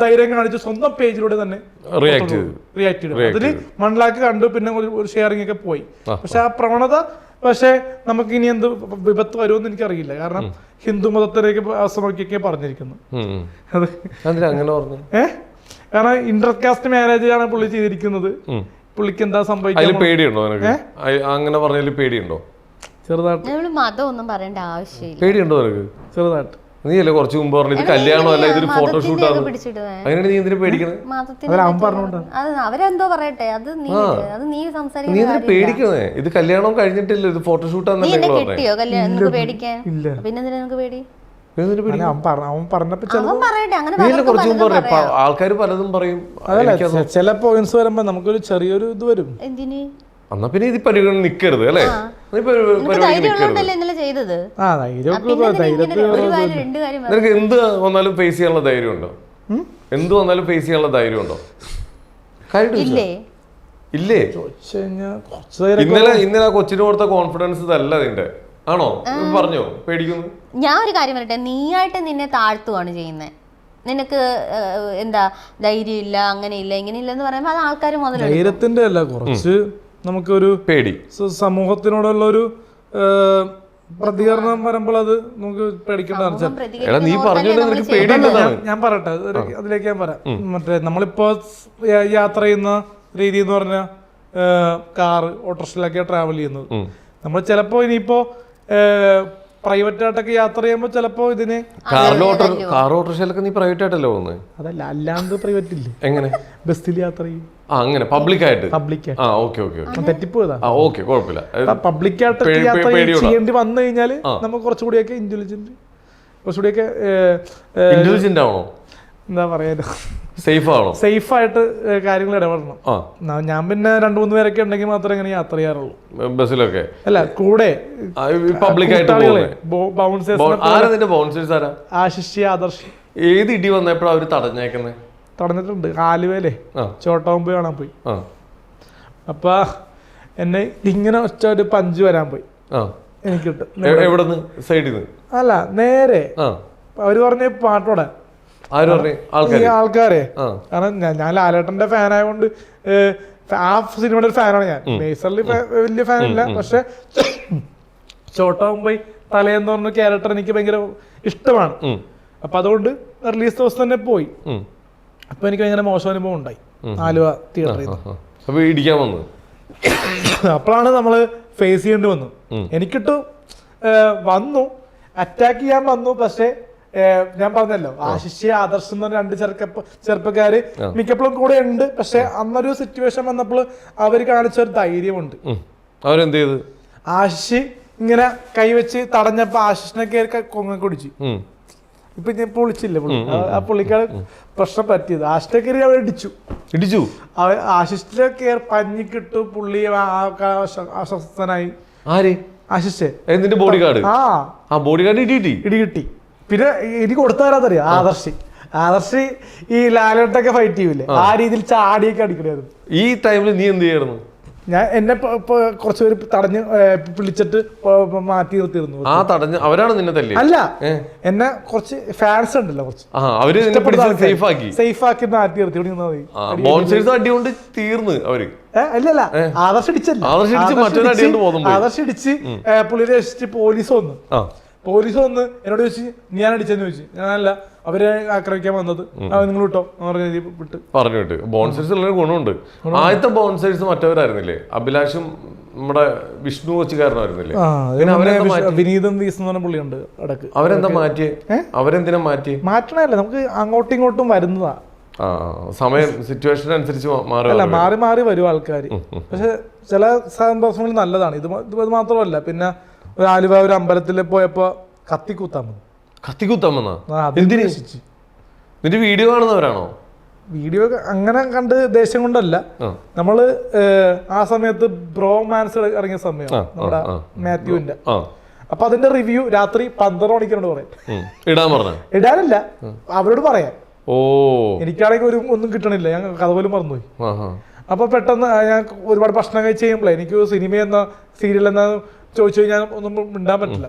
ധൈര്യം കാണിച്ച് സ്വന്തം പേജിലൂടെ തന്നെ റിയാക്ട് ചെയ്തു. അതിന് 1 lakh കണ്ടു, പിന്നെ ഒരു ഷെയറിംഗ് ഒക്കെ പോയി. പക്ഷെ ആ പ്രവണത നമുക്ക് ഇനി എന്ത് വിപത്ത് വരുമെന്ന് എനിക്കറിയില്ല. കാരണം ഹിന്ദു മതത്തിലേക്ക് അസമൊക്കെ പറഞ്ഞിരിക്കുന്നു. കാരണം ഇന്റർകാസ്റ്റ് മാരേജ് ആണ് പുള്ളി ചെയ്തിരിക്കുന്നത്. പുള്ളിക്ക് എന്താ സംഭവിക്കുന്നത്? പേടിയുണ്ടോ? അങ്ങനെ പറഞ്ഞാൽ പേടിയുണ്ടോ? ചെറുതായിട്ട്. മതമൊന്നും പറയേണ്ട ആവശ്യമില്ല. പേടിയുണ്ടോ നിനക്ക്? ചെറുതായിട്ട്. നീയല്ലേ കുറച്ച് മുമ്പ് പറഞ്ഞു ഇത് കല്യാണം അല്ല, ഇതൊരു ഫോട്ടോഷൂട്ട് ആണ്. അങ്ങനെയാണ് നീ എന്തിനു പേടിക്കണേ? അവരെന്തോ പറയട്ടെ, അത് നീ സംസാരിക്കുന്ന പേടിക്കണേ. ഇത് കല്യാണം കഴിഞ്ഞിട്ടില്ല, ഇത് ഫോട്ടോഷൂട്ടാന്നല്ലേ പേടിക്കാൻ. പിന്നെന്തിനാ നിനക്ക് പേടി? കുറച്ച് മുമ്പ് പറഞ്ഞു ആൾക്കാർ പലതും പറയും. ചില പോയിന്റ്സ് വരുമ്പോ നമുക്കൊരു ചെറിയൊരു ഇത് വരും. എന്നാ പിന്നെ ഇത് പരിഗണന നിക്കരുത് അല്ലേ? നിനക്ക് എന്ത് വന്നാലും ഫേസ് ചെയ്യാനുള്ള ധൈര്യം ഉണ്ടോ? എന്ത് വന്നാലും ഫേസ് ചെയ്യാനുള്ള ധൈര്യം ഉണ്ടോ? ഇല്ലേ? ഇന്നലെ കൊച്ചിന് കൊടുത്ത കോൺഫിഡൻസ് ഇതല്ല അതിന്റെ ആണോ? പറഞ്ഞോ പേടിക്കുന്നു. ഞാൻ ഒരു കാര്യം പറയട്ടെ, നീയായിട്ട് നിന്നെ താഴ്ത്തുവാണ് ചെയ്യുന്നത്. നിനക്ക് എന്താ ധൈര്യം ഇല്ല, അങ്ങനെ ഇല്ല, ഇങ്ങനെ ഇല്ല എന്ന് പറയുമ്പോൾ അത് ആൾക്കാർ മുതലെടുക്കും. ധൈര്യത്തിന്റെ അല്ല, കുറച്ച് നമുക്കൊരു പേടി, സമൂഹത്തിനോടുള്ള ഒരു പ്രതികരണം വരുമ്പോൾ അത് നമുക്ക് പേടിക്കേണ്ട. നീ പറഞ്ഞോണ്ട് നിനക്ക് പേടിയുള്ളതാണ്. ഞാൻ പറയട്ടെ, അതിലേക്ക് ഞാൻ പറയാം. മറ്റേ നമ്മളിപ്പോ യാത്ര ചെയ്യുന്ന രീതി എന്ന് പറഞ്ഞാൽ കാറ്, ഓട്ടോറിക്ഷയിലൊക്കെയാണ് ട്രാവൽ ചെയ്യുന്നത്. നമ്മൾ ചിലപ്പോ ഇനിയിപ്പോ പ്രൈവറ്റ് ആയിട്ടൊക്കെ യാത്ര ചെയ്യുമ്പോൾ ചിലപ്പോ ഇതിന് കാർ ഓട്ടോറിക്ഷയിലൊക്കെ നീ പ്രൈവറ്റ് ആയിട്ടല്ലേ പോകുന്നത്? അതല്ല, അല്ലാണ്ട് പ്രൈവറ്റ് ഇല്ലേ? എങ്ങനെ? ബസ്സിൽ യാത്ര ചെയ്യും. അങ്ങനെ പബ്ലിക് ആയിട്ട് തെറ്റിപ്പോയതാ. പബ്ലിക് ആയിട്ട് യാത്ര ചെയ്യേണ്ടി വന്നു കഴിഞ്ഞാല് നമുക്ക് കുറച്ചുകൂടിയൊക്കെ ഇന്റലിജന്റ്, കുറച്ചുകൂടിയൊക്കെ എന്താ പറയാ, സേഫ് ആയിട്ട് കാര്യങ്ങൾ ഇടപെടണം. ഞാൻ പിന്നെ 2-3 പേരൊക്കെ ഉണ്ടെങ്കിൽ മാത്രമേ ഇങ്ങനെ യാത്ര ചെയ്യാറുള്ളൂ ബസ്സിലൊക്കെ. അല്ല, കൂടെ പബ്ലിക് ആയിട്ട് ബൗൺസേഴ്സ് ആശിഷ്, ആദർശ്. ഏത് ഇടി വന്നപ്പോഴാണ് അവര് തടഞ്ഞിട്ടുണ്ട്. ആലുവയിലെ ചോട്ടാവുമ്പോ കാണാൻ പോയി. അപ്പൊ എന്നെ ഇങ്ങനെ ഒറ്റ ഒരു പഞ്ച് വരാൻ പോയി എനിക്കിട്ട്. അല്ല, നേരെ അവര് പറഞ്ഞ പാട്ടോടെ ആൾക്കാരെ. കാരണം ഞാൻ ലാലേട്ടന്റെ ഫാൻ ആയതുകൊണ്ട് ആ സിനിമയുടെ ഒരു ഫാനാണ് ഞാൻ. നേസറിൽ വലിയ ഫാനില്ല, പക്ഷെ ചോട്ടാവുമ്പോ തലേന്ന് പറഞ്ഞ ക്യാരക്ടർ എനിക്ക് ഭയങ്കര ഇഷ്ടമാണ്. അപ്പൊ അതുകൊണ്ട് റിലീസ് ദിവസം തന്നെ പോയി. അപ്പൊ എനിക്ക് ഭയങ്കര മോശം അനുഭവം ഉണ്ടായി ആലുവ തിയേറ്ററിൽ. അപ്പോഴാണ് നമ്മള് ഫേസ് ചെയ്യേണ്ടി വന്നു. എനിക്കിട്ട് വന്നു, അറ്റാക്ക് ചെയ്യാൻ വന്നു. പക്ഷെ ഞാൻ പറഞ്ഞല്ലോ, ആശിഷ്, ആദർശ് എന്ന് പറഞ്ഞ 2 ചെറുപ്പക്കാര് മിക്കപ്പോഴും കൂടെ ഉണ്ട്. പക്ഷെ അന്നൊരു സിറ്റുവേഷൻ വന്നപ്പോൾ അവര് കാണിച്ച ഒരു ധൈര്യമുണ്ട്. അവരെന്ത് ചെയ്ത്? ആശിഷ് ഇങ്ങനെ കൈവച്ച് തടഞ്ഞപ്പോ ആശിഷിനെ കയറി കൊങ്ങ കുടിച്ചു. ഇപ്പൊ ഞാൻ പൊളിച്ചില്ലേ പുള്ളി, ആ പുള്ളിക്കാട് പ്രശ്നം പറ്റിയത്. ആശിഷിനെ കയറി അവർ ഇടിച്ചു. ആശിഷിനെ കയറി പഞ്ഞിക്കിട്ടു. പുള്ളി അസ്വസ്ഥനായി. ആശിഷ് എന്നിട്ട് ബോഡി ഗാർഡ് ഇടി കിട്ടി. പിന്നെ എനിക്ക് കൊടുത്താരാന്നറിയാം, ആദർശ് ഈ ലാലേട്ടൊക്കെ ഫൈറ്റ് ചെയ്യൂലേ, ആ രീതിയിൽ ചാടിയൊക്കെ അടിക്കണായിരുന്നു. ഈ ടൈമിൽ നീ എന്ത് ചെയ്യായിരുന്നു? ഞാൻ എന്നെ കുറച്ച് പേര് തടഞ്ഞ് പിടിച്ചിട്ട് മാറ്റി നിർത്തിയിരുന്നു. അവരാണ് നിന്നെ തല്ലി? അല്ല, എന്നെ കുറച്ച് ഫാൻസ് ഉണ്ടല്ലോ, കുറച്ച് സേഫ് ആക്കി മാറ്റി നിർത്തി. അല്ലല്ല, ആദർശ് ഇടിച്ചല്ല, ആദർശ് ഇടിച്ച് പുള്ളിയെ രക്ഷിച്ച് പോലീസ് വന്ന് എന്നോട് ചോദിച്ചു, ഞാൻ അടിച്ചെന്ന് ചോദിച്ചു. ഞാനല്ല, അവരെ ആക്രമിക്കാൻ വന്നത്, നിങ്ങൾ വിട്ടോ പറഞ്ഞു വിട്ട്. ബോൺസേഴ്സ് ഉള്ള ഗുണമുണ്ട്. ആദ്യത്തെ ബോൺസേഴ്സ് മറ്റവരായിരുന്നില്ലേ? അഭിലാഷും നമ്മുടെ വിഷ്ണു കൊച്ചുകാരനായിരുന്നില്ലേ? വിനീതം വീസ് എന്ന് പറഞ്ഞ പുള്ളിയുണ്ട് ഇടക്ക്. അവരെന്താ മാറ്റിയേ? അവരെന്തിനാ മാറ്റണല്ല, നമുക്ക് അങ്ങോട്ടും ഇങ്ങോട്ടും വരുന്നതാ. സമയം സിറ്റുവേഷൻ അനുസരിച്ച് മാറി മാറി വരും ആൾക്കാർ. പക്ഷെ ചില സന്ദർഭങ്ങളിൽ നല്ലതാണ്. ഇത് മാത്രമല്ല, പിന്നെ ആലുവ ഒരു അമ്പലത്തിൽ പോയപ്പോ കത്തിക്കുത്താൻ നിന്റെ വീഡിയോ കാണുന്നവരാണോ? വീഡിയോ അങ്ങനെ കണ്ട് ദേഷ്യം കൊണ്ടല്ല. നമ്മള് ആ സമയത്ത് ബ്രോമാൻസ് ഇറങ്ങിയ സമയം നമ്മുടെ മാത്യുവിന്റെ. അപ്പൊ അതിന്റെ റിവ്യൂ രാത്രി 12 മണിക്കാണ് പറയാം. ഇടാനല്ല, അവരോട് പറയാം. എനിക്കാണെങ്കിൽ ഒന്നും കിട്ടണില്ല, ഞാൻ കഥ പോലും മറന്നുപോയി. അപ്പൊ പെട്ടെന്ന് ഞാൻ ഒരുപാട് ഭക്ഷണം കഴിച്ച് കഴിയുമ്പോഴേ എനിക്ക് സിനിമ എന്ന സീരിയൽ എന്ന ചോദിച്ചു കഴിഞ്ഞാൽ ഒന്നും മിണ്ടാൻ പറ്റില്ല.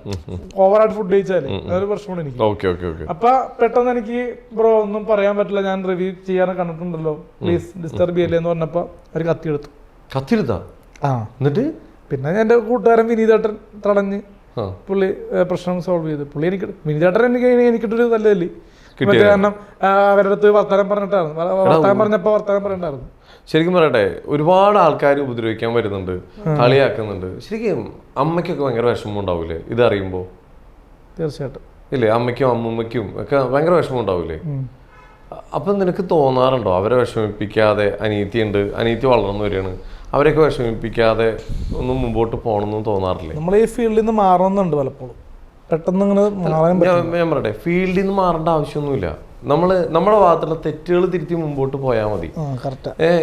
ഓവറായിട്ട് ഫുഡ് കഴിച്ചാലേ അതൊരു പ്രശ്നമാണ് എനിക്ക്. അപ്പൊ പെട്ടെന്ന് എനിക്ക് ബ്രോ ഒന്നും പറയാൻ പറ്റില്ല, ഞാൻ റിവ്യൂ ചെയ്യാനൊക്കെ കണ്ടിട്ടുണ്ടല്ലോ, പ്ലീസ് ഡിസ്റ്റർബ് ചെയ്യല്ലേ എന്ന് പറഞ്ഞപ്പോ അവര് കത്തിയെടുത്തു. എന്നിട്ട് പിന്നെ എന്റെ കൂട്ടുകാരൻ വിനീതേട്ടൻ തടഞ്ഞ് പുള്ളി പ്രശ്നം സോൾവ് ചെയ്ത്. പുള്ളി വിനീതേട്ടൻ എനിക്കിട്ടൊരു നല്ലതല്ലേ. കാരണം അവരുടെ അടുത്ത് വർത്തമാനം പറഞ്ഞിട്ടുണ്ടായിരുന്നു. ശരിക്കും പറയട്ടെ, ഒരുപാട് ആൾക്കാർ ഉപദ്രവിക്കാൻ വരുന്നുണ്ട്, കളിയാക്കുന്നുണ്ട്. ശരിക്കും അമ്മയ്ക്കൊക്കെ ഭയങ്കര വിഷമം ഉണ്ടാവൂലേ ഇതറിയുമ്പോ? തീർച്ചയായിട്ടും ഇല്ലേ? അമ്മയ്ക്കും അമ്മൂമ്മയ്ക്കും ഒക്കെ ഭയങ്കര വിഷമം ഉണ്ടാവൂലേ? അപ്പൊ നിനക്ക് തോന്നാറുണ്ടോ അവരെ വിഷമിപ്പിക്കാതെ, അനീതി വളർന്നു വരികയാണ്, അവരെയൊക്കെ വിഷമിപ്പിക്കാതെ ഒന്നും മുമ്പോട്ട് പോകണമെന്നും തോന്നാറില്ലേ? നമ്മൾ ഈ ഫീൽഡിൽ നിന്ന് മാറണമെന്നുണ്ട് പലപ്പോഴും. പെട്ടെന്ന് ഞാൻ പറയട്ടെ, ഫീൽഡിൽ നിന്ന് മാറേണ്ട ആവശ്യമൊന്നുമില്ല. നമ്മുടെ ഭാഗത്തുള്ള തെറ്റുകൾ തിരുത്തി മുമ്പോട്ട് പോയാൽ മതി.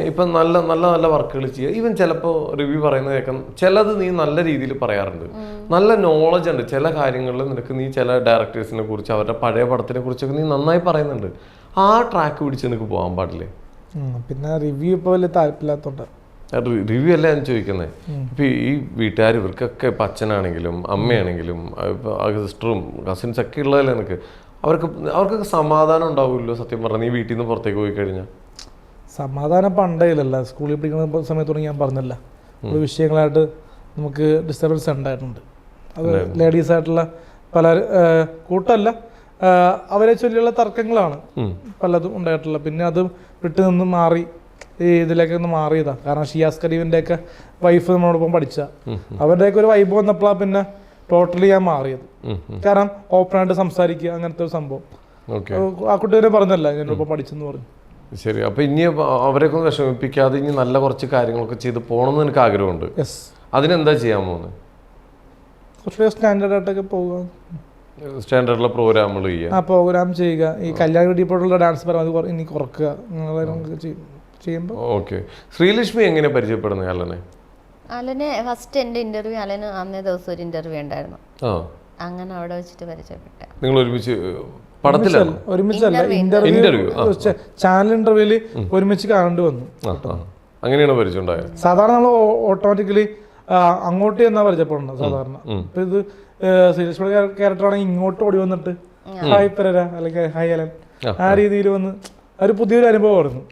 ഇപ്പൊ നല്ല നല്ല നല്ല വർക്കുകൾ ചെയ്യുക. ഈവൻ ചിലപ്പോൾ റിവ്യൂ പറയുന്നത് കേൾക്കാൻ ചിലത് നീ നല്ല രീതിയിൽ പറയാറുണ്ട്, നല്ല നോളജ് ഉണ്ട് ചില കാര്യങ്ങളിൽ നിനക്ക്. നീ ചില ഡയറക്ടേഴ്സിനെ കുറിച്ച്, അവരുടെ പഴയ പടത്തിനെ കുറിച്ചൊക്കെ നീ നന്നായി പറയുന്നുണ്ട്. ആ ട്രാക്ക് പിടിച്ച് നിനക്ക് പോകാൻ പാടില്ലേ? പിന്നെ റിവ്യൂ ഇപ്പോൾ വലിയ താല്പര്യമില്ലാത്തോണ്ട് റിവ്യൂ അല്ല ഞാൻ ചോദിക്കുന്നത്. ഇപ്പൊ ഈ വീട്ടുകാർ ഇവർക്കൊക്കെ ഇപ്പം അച്ഛനാണെങ്കിലും അമ്മയാണെങ്കിലും സിസ്റ്ററും കസിൻസ് ഒക്കെ ഉള്ളതല്ലേ നിനക്ക്? അവർക്കൊക്കെ സമാധാനം ഉണ്ടാവില്ലോ സത്യം പറഞ്ഞാൽ നീ വീട്ടിൽ നിന്ന് പുറത്തേക്ക് പോയി കഴിഞ്ഞാൽ? സമാധാനം പണ്ടേ ഇല്ലല്ല. സ്കൂളിൽ പഠിക്കുന്ന സമയത്തോടെ ഞാൻ പറഞ്ഞല്ല, ഒരു വിഷയങ്ങളായിട്ട് നമുക്ക് ഡിസ്റ്റർബൻസ് ഉണ്ടായിട്ടുണ്ട്. അത് ലേഡീസായിട്ടുള്ള പല കൂട്ടമല്ല, അവരെ ചൊല്ലിയുള്ള തർക്കങ്ങളാണ് പലതും ഉണ്ടായിട്ടുള്ള. പിന്നെ അത് വിട്ടു നിന്ന് മാറി ഇതിലേക്ക് ഒന്ന് മാറിയതാ. കാരണം ഷിയാസ് കരീമിൻ്റെ ഒക്കെ വൈഫ് നമ്മളോടൊപ്പം പഠിച്ച അവരുടെയൊക്കെ ഒരു വൈബ് വന്നപ്പോഴാണ് പിന്നെ ടോട്ടലി ഞാൻ മാറിയത്. കാരണം ഓപ്പണായിട്ട് സംസാരിക്കുക അങ്ങനത്തെ ഒരു സംഭവം. ആ കുട്ടിയെ പറഞ്ഞല്ല ഞാനിപ്പോൾ പഠിച്ചെന്ന് പറഞ്ഞു. ശരി, അപ്പൊ ഇനി അവരെയൊക്കെ വിഷമിപ്പിക്കാതെ ഇനി നല്ല കുറച്ച് കാര്യങ്ങളൊക്കെ ചെയ്ത് പോകണമെന്ന് എനിക്ക് ആഗ്രഹമുണ്ട്. യെസ്. അതിനെന്താ ചെയ്യാൻ പോകുന്നത്? കുറച്ചുകൂടെ സ്റ്റാൻഡേർഡ് ആയിട്ടൊക്കെ പോവുക, സ്റ്റാൻഡേർഡിലെ പ്രോഗ്രാമുകൾ ചെയ്യുക, പ്രോഗ്രാം ചെയ്യുക. ഈ കല്യാണ വീട്ടിൽ പോയിട്ടുള്ള ഡാൻസ് പരമാവധി ഇനി കുറക്കുക ചെയ്യുമ്പോൾ. ഓക്കെ. ശ്രീലക്ഷ്മി എങ്ങനെ പരിചയപ്പെടുന്നത് അലനെ? അലനെ ഫസ്റ്റ് എൻ്റെ ഇന്റർവ്യൂ, അലന് അന്നേ ദിവസം ഒരു ഇന്റർവ്യൂ ഉണ്ടായിരുന്നു. അങ്ങനെ അവിടെ വെച്ചിട്ട് പരിചയപ്പെട്ട. നിങ്ങൾ ഒരുമിച്ച് പടത്തിലല്ല? ഒരുമിച്ചല്ല, ഇന്റർവ്യൂ ചാനൽ ഇന്റർവ്യൂല് ഒരുമിച്ച് കാണേണ്ടി വന്നു. അങ്ങനെയാണ് പരിചയം ഉണ്ടായത്. സാധാരണ നമ്മൾ ഓട്ടോമാറ്റിക്കലി അങ്ങോട്ട് എന്നാ പരിചയപ്പെടുന്നത് സാധാരണ. ഇപ്പൊ ഇത് ശ്രീലക്ഷ്മിയുടെ ക്യാരക്ടർ ആണെങ്കിൽ ഇങ്ങോട്ട് ഓടി വന്നിട്ട് ഹായ് പെരര അല്ലെങ്കിൽ ഹായ് അലൻ ആ രീതിയിൽ വന്ന് ഒരു പുതിയൊരു അനുഭവമായിരുന്നു.